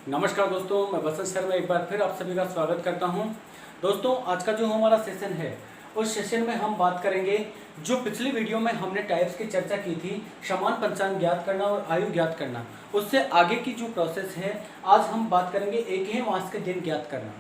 नमस्कार दोस्तों, मैं बसंत शर्मा एक बार फिर आप सभी का स्वागत करता हूं। दोस्तों, आज का जो हमारा सेशन है उस सेशन में हम बात करेंगे जो पिछली वीडियो में हमने टाइप्स की चर्चा की थी, समान पंचांग ज्ञात करना और आयु ज्ञात करना, उससे आगे की जो प्रोसेस है आज हम बात करेंगे एक ही मास के दिन ज्ञात करना।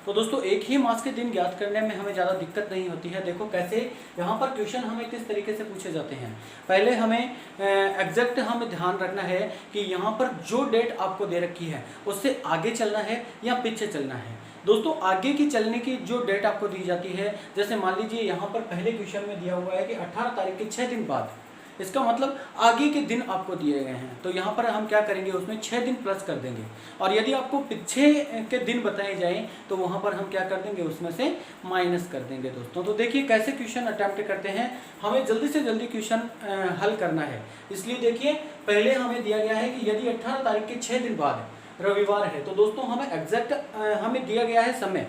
तो दोस्तों, एक ही मास के दिन ज्ञात करने में हमें ज़्यादा दिक्कत नहीं होती है। देखो कैसे यहाँ पर क्वेश्चन हमें किस तरीके से पूछे जाते हैं। पहले हमें एग्जैक्ट हमें ध्यान रखना है कि यहाँ पर जो डेट आपको दे रखी है उससे आगे चलना है या पीछे चलना है। दोस्तों, आगे की चलने की जो डेट आपको दी जाती है, जैसे मान लीजिए यहाँ पर पहले क्वेश्चन में दिया हुआ है कि 18 तारीख के 6 दिन बाद, इसका मतलब आगे के दिन आपको दिए गए हैं। तो यहाँ पर हम क्या करेंगे, उसमें 6 दिन प्लस कर देंगे। और यदि आपको पीछे के दिन बताए जाएं तो वहाँ पर हम क्या कर देंगे, उसमें से माइनस कर देंगे। दोस्तों, तो देखिए कैसे क्वेश्चन अटेम्प्ट करते हैं। हमें जल्दी से जल्दी क्वेश्चन हल करना है। इसलिए देखिए, पहले हमें दिया गया है कि यदि 18 तारीख के 6 दिन बाद रविवार है, तो दोस्तों हमें एग्जैक्ट हमें दिया गया है समय,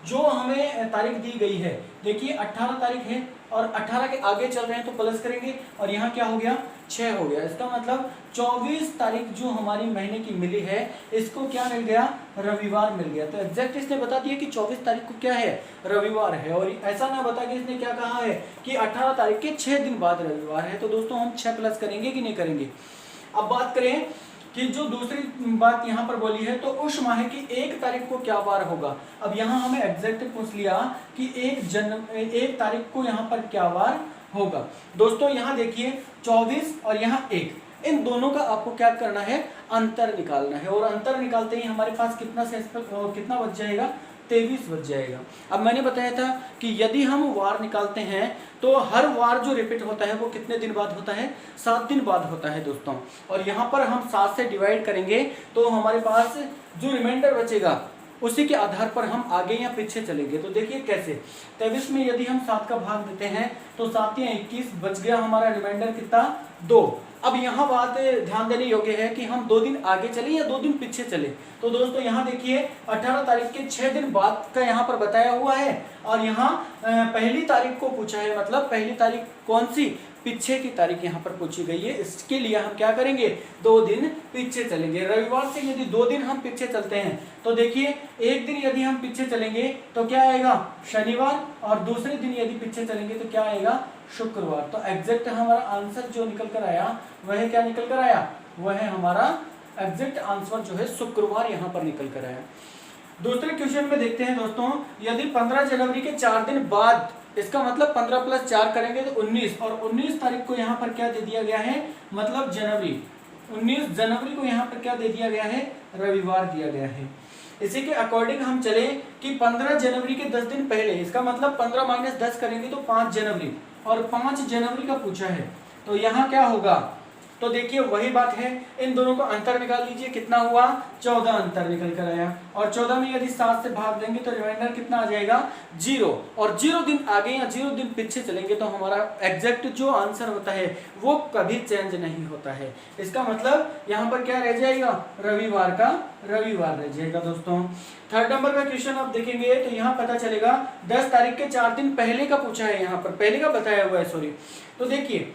जो हमें तारीख दी गई है। देखिए 18 तारीख है और 18 के आगे चल रहे हैं तो प्लस करेंगे और यहाँ क्या हो गया, 6 हो गया। इसका मतलब 24 तारीख जो हमारी महीने की मिली है, इसको क्या मिल गया, रविवार मिल गया। तो एग्जैक्ट इसने बता दिया कि 24 तारीख को क्या है, रविवार है। और ऐसा ना बता के इसने क्या कहा है कि 18 तारीख के 6 दिन बाद रविवार है। तो दोस्तों हम 6 प्लस करेंगे कि नहीं करेंगे। अब बात करें कि जो दूसरी बात यहाँ पर बोली है, तो उस माह की 1 तारीख को क्या वार होगा। अब यहाँ हमें एग्जैक्ट पूछ लिया कि 1 तारीख को यहाँ पर क्या वार होगा। दोस्तों यहाँ देखिए 24 और यहाँ 1, इन दोनों का आपको क्या करना है, अंतर निकालना है। और अंतर निकालते ही हमारे पास कितना बच जाएगा, 23 बच जाएगा। अब मैंने बताया था कि यदि हम वार निकालते हैं तो हर वार जो रिपीट होता है वो कितने दिन बाद होता है, 7 दिन बाद होता है दोस्तों। और यहाँ पर हम 7 से डिवाइड करेंगे तो हमारे पास जो रिमाइंडर बचेगा उसी के आधार पर हम आगे या पीछे चलेंगे। तो देखिए कैसे, 23 में यदि हम 7 का भाग देते हैं तो 7 या 21 बच गया, हमारा रिमाइंडर कितना, 2। अब यहाँ बात ध्यान देने योग्य है कि हम 2 दिन आगे चले या 2 दिन पीछे चले। तो दोस्तों यहाँ देखिए 18 तारीख के 6 दिन बाद का यहाँ पर बताया हुआ है और यहाँ पहली तारीख को पूछा है, मतलब पहली तारीख कौन सी, पीछे की तारीख यहाँ पर पूछी गई है। इसके लिए हम क्या करेंगे, 2 दिन पीछे चलेंगे। रविवार से यदि 2 दिन हम पीछे चलते हैं तो देखिए 1 दिन यदि हम पीछे चलेंगे तो क्या आएगा, शनिवार, और दूसरे दिन यदि पीछे चलेंगे तो क्या आएगा, शुक्रवार। तो एग्जैक्ट हमारा आंसर जो निकल कर आया वह क्या निकल कर आया, वह हमारा एग्जैक्ट आंसर जो है शुक्रवार यहाँ पर निकल कर आया। दूसरे क्वेश्चन में देखते हैं दोस्तों, यदि 15 जनवरी के 4 दिन बाद, इसका मतलब 15 प्लस 4 करेंगे तो 19, और 19 तारीख को यहाँ पर क्या दे दिया गया है, मतलब जनवरी, 19 जनवरी को यहाँ पर क्या दे दिया गया है, रविवार दिया गया है। इसी के अकॉर्डिंग हम चले कि 15 जनवरी के 10 दिन पहले, इसका मतलब 15 माइनस 10 करेंगे तो 5 जनवरी, और 5 जनवरी का पूछा है तो यहाँ क्या होगा। तो देखिए वही बात है, इन दोनों को अंतर निकाल लीजिए, कितना हुआ, 14 अंतर निकल कर आया। और 14 में यदि 7 से भाग देंगे तो रिमाइंडर कितना आ जाएगा, 0। और 0 दिन आगे या 0 दिन पीछे चलेंगे तो हमारा एग्जैक्ट जो आंसर होता है वो कभी चेंज नहीं होता है। इसका मतलब यहाँ पर क्या रह जाएगा, रविवार का रविवार रह जाएगा। दोस्तों थर्ड नंबर का क्वेश्चन आप देखेंगे तो यहाँ पता चलेगा 10 तारीख के 4 दिन पहले का पूछा है, यहाँ पर पहले का बताया हुआ है, सॉरी। तो देखिए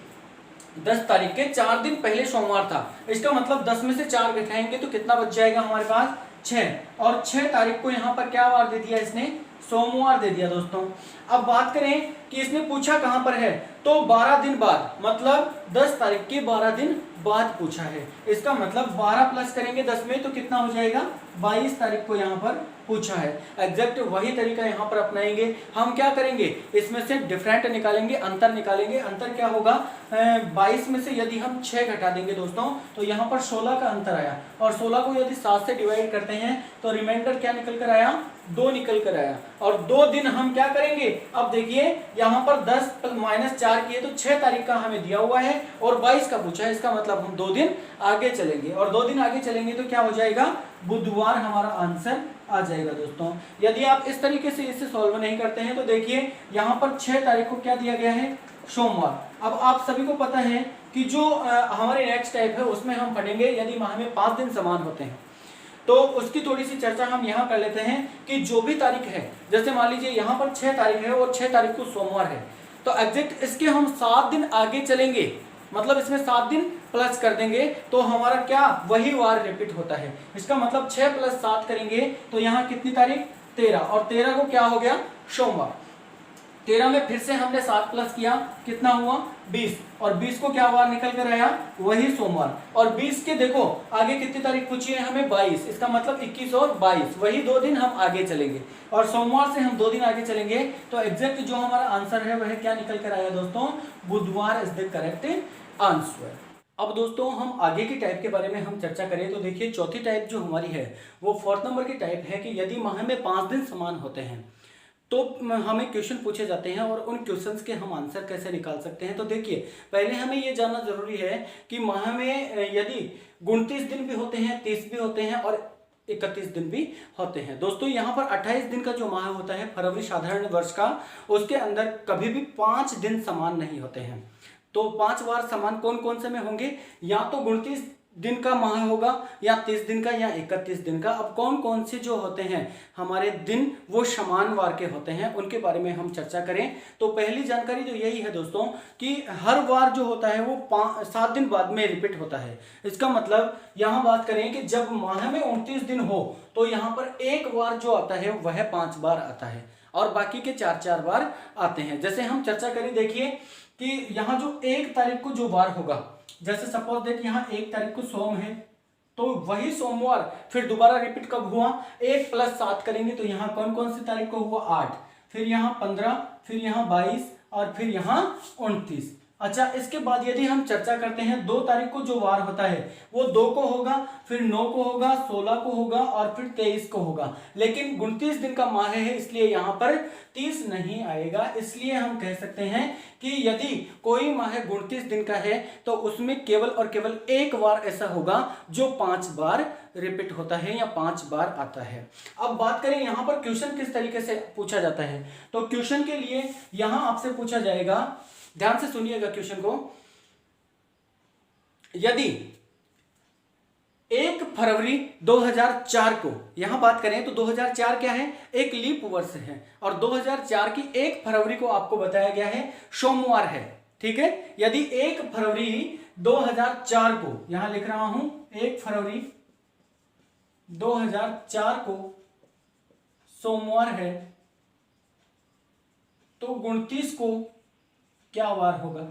10 तारीख के 4 दिन पहले सोमवार था, इसका मतलब 10 में से 4 घटाएंगे तो कितना बच जाएगा हमारे पास, 6। और 6 तारीख को यहाँ पर क्या वार दे दिया इसने, सोमवार दे दिया। दोस्तों अब बात करें कि इसने पूछा कहां पर है, तो 12 दिन बाद, मतलब 10 तारीख के 12 दिन बाद पूछा है। इसका मतलब 12 प्लस करेंगे 10 में तो कितना हो जाएगा, 22 तारीख को यहाँ पर पूछा है। एग्जैक्ट वही तरीका यहाँ पर अपनाएंगे। हम क्या करेंगे, इसमें से डिफरेंट निकालेंगे, अंतर निकालेंगे। अंतर क्या होगा, 22 में से यदि हम 6 घटा देंगे दोस्तों तो यहाँ पर 16 का अंतर आया, और 16 को यदि 7 से डिवाइड करते हैं तो रिमाइंडर क्या निकल कर आया, 2 निकल कर आया। और 2 दिन हम क्या करेंगे, अब देखिए यहाँ पर 10 माइनस 4 किए तो 6 तारीख का हमें दिया हुआ है और 22 का पूछा है। इसका मतलब हम 2 दिन आगे चलेंगे, और 2 दिन आगे चलेंगे तो क्या हो जाएगा, बुधवार हमारा आंसर आ जाएगा। दोस्तों यदि आप इस तरीके से इसे सॉल्व नहीं करते हैं तो देखिए यहाँ पर 6 तारीख को क्या दिया गया है, सोमवार। अब आप सभी को पता है कि जो हमारे नेक्स्ट टाइप है उसमें हम पढ़ेंगे यदि माह में 5 दिन समान होते हैं तो उसकी थोड़ी सी चर्चा हम यहाँ कर लेते हैं कि जो भी तारीख है, जैसे मान लीजिए यहाँ पर 6 तारीख है और 6 तारीख को सोमवार है, तो एग्जैक्ट इसके हम 7 दिन आगे चलेंगे, मतलब इसमें 7 दिन प्लस कर देंगे तो हमारा क्या वही वार रिपीट होता है। इसका मतलब 6 + 7 करेंगे तो यहाँ कितनी तारीख 13, और 13 को क्या हो गया सोमवार। 13 में फिर से हमने 7 प्लस किया, कितना हुआ 20, और 20 को क्या वार निकल कर आया वही सोमवार। और 20 के देखो आगे कितनी तारीख पूछी है हमें 22, इसका मतलब 21 और 22 वही 2 दिन हम आगे चलेंगे, और सोमवार से हम 2 दिन आगे चलेंगे तो एग्जैक्ट जो हमारा आंसर है वह क्या निकल कर आया दोस्तों, बुधवार इज द करेक्ट आंसर। अब दोस्तों हम आगे की टाइप के बारे में हम चर्चा करें तो देखिए चौथी टाइप जो हमारी है वो 4th नंबर की टाइप है कि यदि माह में 5 दिन समान होते हैं तो हमें क्वेश्चन पूछे जाते हैं और उन क्वेश्चंस के हम आंसर कैसे निकाल सकते हैं। तो देखिए पहले हमें ये जानना जरूरी है कि माह में यदि 29 दिन भी होते हैं, 30 भी होते हैं और 31 दिन भी होते हैं। दोस्तों यहाँ पर 28 दिन का जो माह होता है फरवरी साधारण वर्ष का, उसके अंदर कभी भी 5 दिन समान नहीं होते हैं। तो 5 बार समान कौन कौन से में होंगे, या तो 29 दिन का माह होगा या 30 दिन का या 31 दिन का। अब कौन कौन से जो होते हैं हमारे दिन वो समान वार के होते हैं उनके बारे में हम चर्चा करें। तो पहली जानकारी तो यही है दोस्तों कि हर वार जो होता है वो 7 दिन बाद में रिपीट होता है। इसका मतलब यहाँ बात करें कि जब माह में 29 दिन हो तो यहाँ पर एक वार जो आता है वह 5 बार आता है और बाकी के 4-4 बार आते हैं। जैसे हम चर्चा करें देखिए कि यहाँ जो 1 तारीख को जो वार होगा, जैसे सपोज दैट यहाँ 1 तारीख को सोम है तो वही सोमवार फिर दोबारा रिपीट कब हुआ, 1 + 7 करेंगे तो यहाँ कौन कौन सी तारीख को हुआ 8, फिर यहाँ 15, फिर यहाँ 22 और फिर यहाँ 29। अच्छा इसके बाद यदि हम चर्चा करते हैं 2 तारीख को जो वार होता है वो 2 को होगा, फिर 9 को होगा, 16 को होगा और फिर 23 को होगा। लेकिन 29 दिन का माह है इसलिए यहाँ पर 30 नहीं आएगा। इसलिए हम कह सकते हैं कि यदि कोई माह 29 दिन का है तो उसमें केवल और केवल एक वार ऐसा होगा जो 5 बार रिपीट होता है या 5 बार आता है। अब बात करें यहाँ पर क्वेश्चन किस तरीके से पूछा जाता है, तो क्वेश्चन के लिए यहाँ आपसे पूछा जाएगा, ध्यान से सुनिएगा क्वेश्चन को। यदि 1 फरवरी 2004 को यहां बात करें तो 2004 क्या है, एक लीप वर्ष है और 2004 की 1 फरवरी को आपको बताया गया है सोमवार है, ठीक है। यदि 1 फरवरी 2004 को यहां लिख रहा हूं 1 फरवरी 2004 को सोमवार है तो 29 को क्या वार होगा।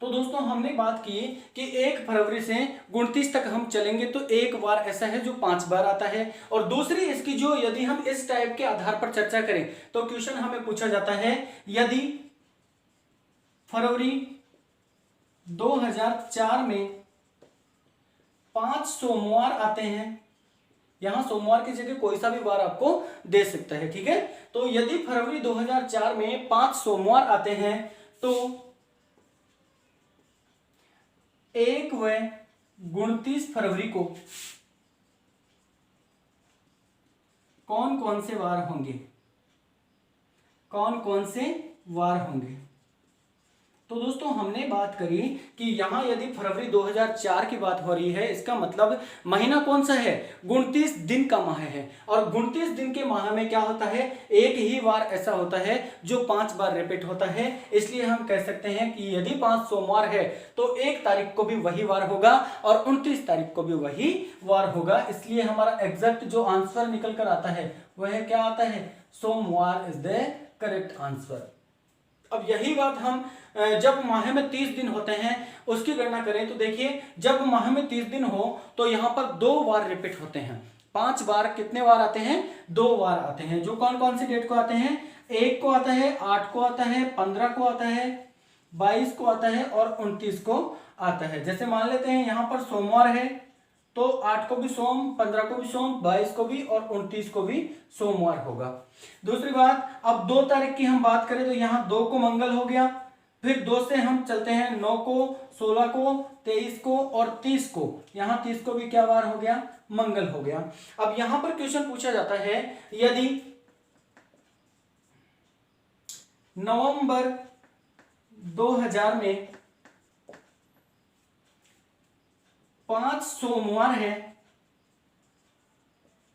तो दोस्तों हमने बात की कि 1 फरवरी से 29 तक हम चलेंगे तो एक वार ऐसा है जो 5 बार आता है। और दूसरी इसकी जो यदि हम इस टाइप के आधार पर चर्चा करें तो क्वेश्चन हमें पूछा जाता है यदि फरवरी 2004 में 5 सोमवार आते हैं, यहां सोमवार की जगह कोई सा भी वार आपको दे सकता है, ठीक है। तो यदि फरवरी 2004 में 5 सोमवार आते हैं तो 1 व 29 फरवरी को कौन कौन से वार होंगे, कौन कौन से वार होंगे। तो दोस्तों हमने बात करी कि यहां यदि फरवरी 2004 की बात हो रही है इसका मतलब महीना कौन सा है, 29 दिन का माह है। और 29 दिन के माह में क्या होता है, एक ही वार ऐसा होता है जो 5 बार रिपीट होता है। इसलिए हम कह सकते हैं कि यदि 5 सोमवार है तो 1 तारीख को भी वही वार होगा और 29 तारीख को भी वही वार होगा। इसलिए हमारा एग्जैक्ट जो आंसर निकल कर आता है वह क्या आता है, सोमवार इज द करेक्ट आंसर। अब यही बात हम जब माह में 30 दिन होते हैं उसकी गणना करें तो देखिए जब माह में 30 दिन हो तो यहां पर 2 बार रिपीट होते हैं। 5 बार कितने बार आते हैं, 2 बार आते हैं। जो कौन कौन सी डेट को आते हैं, 1 को आता है, 8 को आता है, 15 को आता है, 22 को आता है और 29 को आता है। जैसे मान लेते हैं यहां पर सोमवार है तो 8 को भी सोम, 15 को भी सोम, 22 को भी और 29 को भी सोमवार होगा। दूसरी बात, अब 2 तारीख की हम बात करें तो यहाँ 2 को मंगल हो गया, फिर 2 से हम चलते हैं 9 को, 16 को, 23 को और 30 को। यहाँ 30 को भी क्या वार हो गया, मंगल हो गया। अब यहां पर क्वेश्चन पूछा जाता है यदि नवंबर 2000 में 5 सोमवार है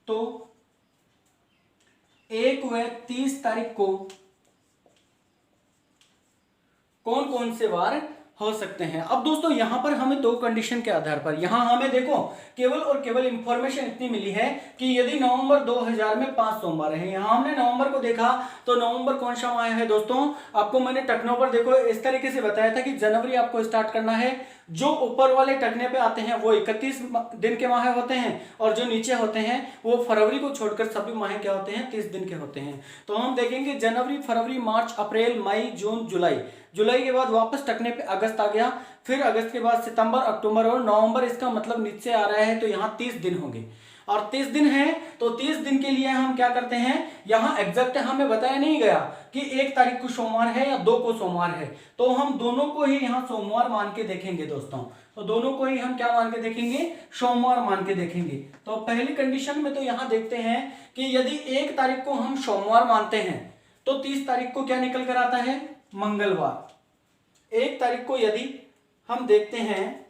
तो 1 व 30 तारीख को कौन कौन से वार हो सकते हैं। अब दोस्तों यहाँ पर हमें दो कंडीशन के आधार पर, यहाँ हमें देखो केवल और केवल इंफॉर्मेशन इतनी मिली है कि यदि नवंबर 2000 में 5 सोमवार है, यहाँ हमने नवंबर को देखा तो नवंबर कौन सा माह है दोस्तों, आपको मैंने टकनों पर देखो इस तरीके से बताया था कि जनवरी आपको स्टार्ट करना है, जो ऊपर वाले टकने पे आते हैं वो 31 दिन के माह होते हैं और जो नीचे होते हैं वो फरवरी को छोड़कर सभी माह क्या होते हैं, 30 दिन के होते हैं। तो हम देखेंगे जनवरी, फरवरी, मार्च, अप्रैल, मई, जून, जुलाई, जुलाई के बाद वापस टकने पे अगस्त आ गया, फिर अगस्त के बाद सितंबर, अक्टूबर और नवंबर, इसका मतलब नीचे आ रहा है तो यहाँ 30 दिन होंगे और 30 दिन है तो 30 दिन के लिए हम क्या करते हैं, यहाँ एग्जैक्ट हमें बताया नहीं गया कि 1 तारीख को सोमवार है या 2 को सोमवार है, तो हम दोनों को ही यहाँ सोमवार मान के देखेंगे दोस्तों। तो दोनों को ही हम क्या मान के देखेंगे, सोमवार मान के देखेंगे। तो पहली कंडीशन में तो यहाँ देखते हैं कि यदि 1 तारीख को हम सोमवार मानते हैं तो 30 तारीख को क्या निकल कर आता है, मंगलवार। 1 तारीख को यदि हम देखते हैं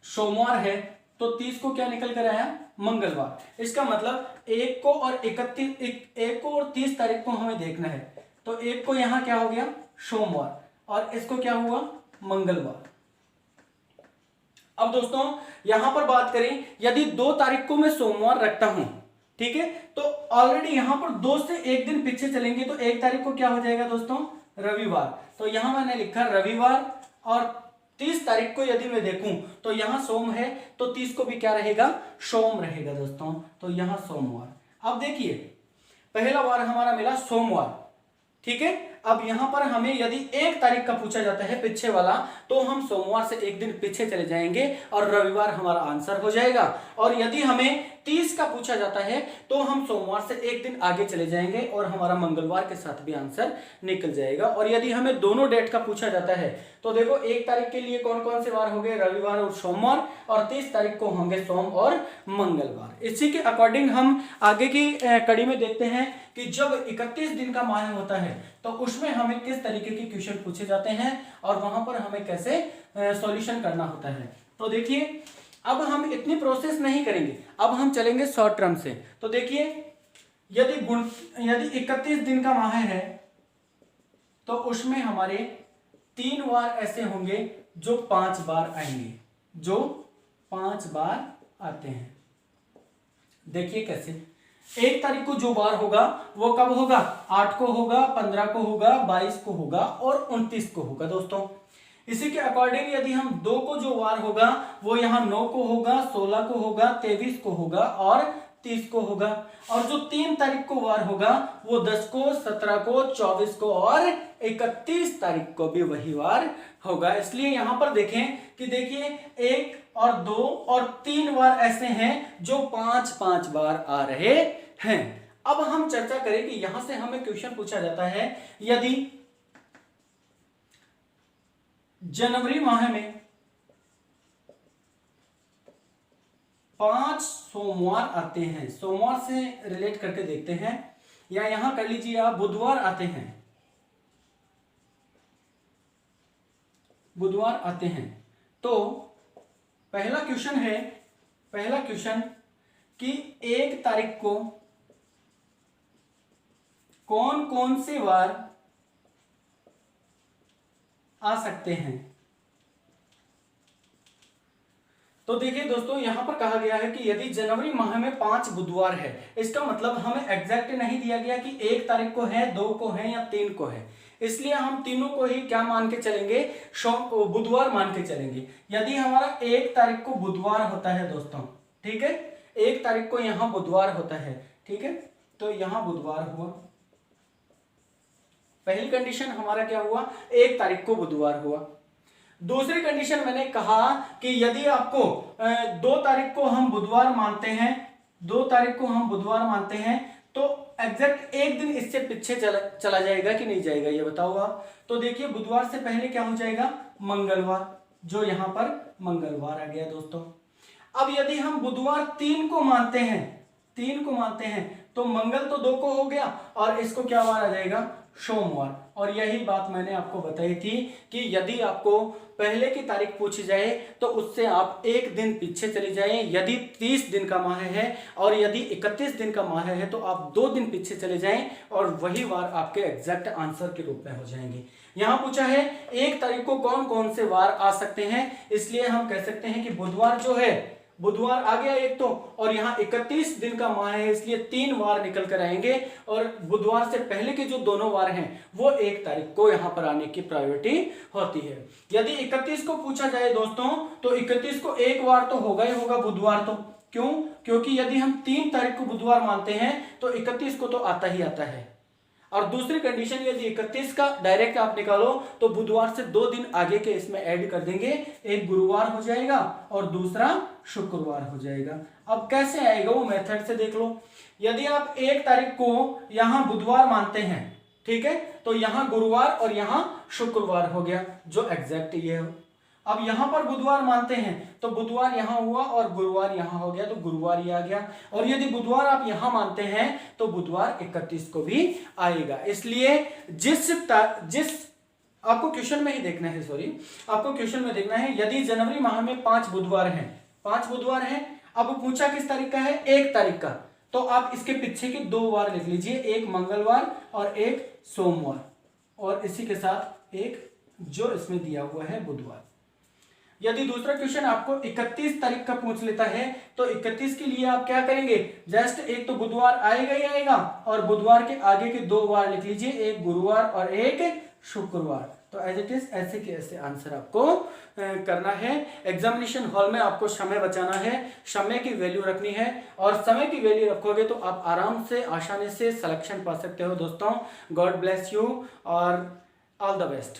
सोमवार है तो 30 को क्या निकल कर आया, मंगलवार। इसका मतलब 1 को और 1 को और 30 तारीख को हमें देखना है, तो 1 को यहां क्या हो गया, सोमवार, और इसको क्या हुआ, मंगलवार। अब दोस्तों यहां पर बात करें, यदि 2 तारीख को मैं सोमवार रखता हूं, ठीक है, तो ऑलरेडी यहां पर 2 से 1 दिन पीछे चलेंगे तो 1 तारीख को क्या हो जाएगा दोस्तों, रविवार। तो यहां मैंने लिखा रविवार, और 30 तारीख को यदि मैं देखूं तो यहां सोम है तो 30 को भी क्या रहेगा, सोम रहेगा दोस्तों, तो यहां सोमवार। अब देखिए पहला बार हमारा मिला सोमवार, ठीक है। अब यहां पर हमें यदि 1 तारीख का पूछा जाता है पीछे वाला, तो हम सोमवार से 1 दिन पीछे चले जाएंगे और रविवार हमारा आंसर हो जाएगा। और यदि हमें 30 का पूछा जाता है तो हम सोमवार से 1 दिन आगे चले जाएंगे और हमारा मंगलवार के साथ भी आंसर निकल जाएगा। और यदि हमें दोनों डेट का पूछा जाता है तो देखो 1 तारीख के लिए कौन कौन से वार हो गए, रविवार और सोमवार, और 30 तारीख को होंगे सोम और मंगलवार। इसी के अकॉर्डिंग हम आगे की कड़ी में देखते हैं कि जब 31 दिन का माह होता है तो उसमें हमें किस तरीके के क्वेश्चन पूछे जाते हैं और वहां पर हमें कैसे सॉल्यूशन करना होता है। तो देखिए अब हम इतनी प्रोसेस नहीं करेंगे, अब हम चलेंगे शॉर्ट टर्म से। तो देखिए यदि 31 दिन का माह है तो उसमें हमारे 3 वार ऐसे होंगे जो 5 बार आएंगे, जो 5 बार आते हैं। देखिए कैसे, 1 तारीख को जो बार होगा वो कब होगा, 8 को होगा, 15 को होगा, 22 को होगा और 29 को होगा दोस्तों। इसी के अकॉर्डिंग यदि हम 2 को जो वार होगा वो यहाँ 9 को होगा, 16 को होगा, 23 को होगा और 30 को होगा। और जो 3 तारीख को वार होगा वो 10 को, 17 को, 24 को और 31 तारीख को भी वही वार होगा। इसलिए यहां पर देखें कि देखिए 1 और 2 और 3 वार ऐसे हैं जो 5-5 बार आ रहे हैं। अब हम चर्चा करें कि यहां से हमें क्वेश्चन पूछा जाता है, यदि जनवरी माह में 5 सोमवार आते हैं, सोमवार से रिलेट करके देखते हैं, या यहां कर लीजिए आप बुधवार आते हैं, बुधवार आते हैं, तो पहला क्वेश्चन कि 1 तारीख को कौन कौन से वार आ सकते हैं। तो देखिए दोस्तों यहां पर कहा गया है कि यदि जनवरी माह में 5 बुधवार है, इसका मतलब हमें एग्जैक्ट नहीं दिया गया कि 1 तारीख को है, 2 को है या 3 को है, इसलिए हम तीनों को ही क्या मान के चलेंगे, बुधवार मान के चलेंगे। यदि हमारा 1 तारीख को बुधवार होता है दोस्तों, ठीक है, 1 तारीख को यहां बुधवार होता है, ठीक है, तो यहां बुधवार हुआ, पहली कंडीशन हमारा क्या हुआ, 1 तारीख को बुधवार हुआ। दूसरी कंडीशन मैंने कहा कि यदि आपको 2 तारीख को हम बुधवार मानते हैं, 2 तारीख को हम बुधवार मानते हैं, तो एग्जैक्ट 1 दिन इससे पीछे चला जाएगा कि नहीं जाएगा, ये बताओ आप। तो देखिए बुधवार से पहले क्या हो जाएगा, मंगलवार, जो यहां पर मंगलवार आ गया दोस्तों। अब यदि हम बुधवार 3 को मानते हैं, 3 को मानते हैं, तो मंगल तो 2 को हो गया और इसको क्या वार आ जाएगा, सोमवार। और यही बात मैंने आपको बताई थी कि यदि आपको पहले की तारीख पूछी जाए तो उससे आप एक दिन पीछे चले जाएं। यदि 30 दिन का माह है और यदि 31 दिन का माह है तो आप 2 दिन पीछे चले जाएं और वही वार आपके एग्जैक्ट आंसर के रूप में हो जाएंगे। यहां पूछा है 1 तारीख को कौन कौन से वार आ सकते हैं, इसलिए हम कह सकते हैं कि बुधवार जो है, बुधवार आ गया एक तो, और यहाँ 31 दिन का माह है इसलिए 3 वार निकल कर आएंगे और बुधवार से पहले के जो दोनों वार हैं वो 1 तारीख को यहाँ पर आने की प्रायोरिटी होती है। यदि 31 को पूछा जाए दोस्तों तो 31 को एक वार तो होगा ही होगा बुधवार तो, क्यों? क्योंकि यदि हम 3 तारीख को बुधवार मानते हैं तो 31 को तो आता ही आता है। और दूसरी कंडीशन यदि 31 का डायरेक्ट आप निकालो तो बुधवार से 2 दिन आगे के इसमें ऐड कर देंगे, एक गुरुवार हो जाएगा और दूसरा शुक्रवार हो जाएगा। अब कैसे आएगा वो मेथड से देख लो। यदि आप 1 तारीख को यहां बुधवार मानते हैं, ठीक है, तो यहां गुरुवार और यहां शुक्रवार हो गया जो एग्जैक्ट ये हो। अब यहां पर बुधवार मानते हैं तो बुधवार यहां हुआ और गुरुवार यहां हो गया तो गुरुवार ये आ गया। और यदि बुधवार आप यहां मानते हैं तो बुधवार 31 को भी आएगा। इसलिए जिस आपको क्वेश्चन में ही देखना है, आपको क्वेश्चन में देखना है, यदि जनवरी माह में 5 बुधवार हैं, 5 बुधवार हैं, अब पूछा किस तारीख का है, 1 तारीख का, तो आप इसके पीछे के 2 वार लिख लीजिए, एक मंगलवार और एक सोमवार, और इसी के साथ एक जो इसमें दिया हुआ है बुधवार। यदि दूसरा क्वेश्चन आपको 31 तारीख का पूछ लेता है तो 31 के लिए आप क्या करेंगे, जस्ट एक तो बुधवार आएगा ही आएगा और बुधवार के आगे के 2 वार लिख लीजिए, एक गुरुवार और एक शुक्रवार। तो एज इट इज ऐसे के ऐसे आंसर आपको करना है। एग्जामिनेशन हॉल में आपको समय बचाना है, समय की वैल्यू रखनी है, और समय की वैल्यू रखोगे तो आप आराम से आसानी से सिलेक्शन पा सकते हो दोस्तों। गॉड ब्लेस यू और ऑल द बेस्ट।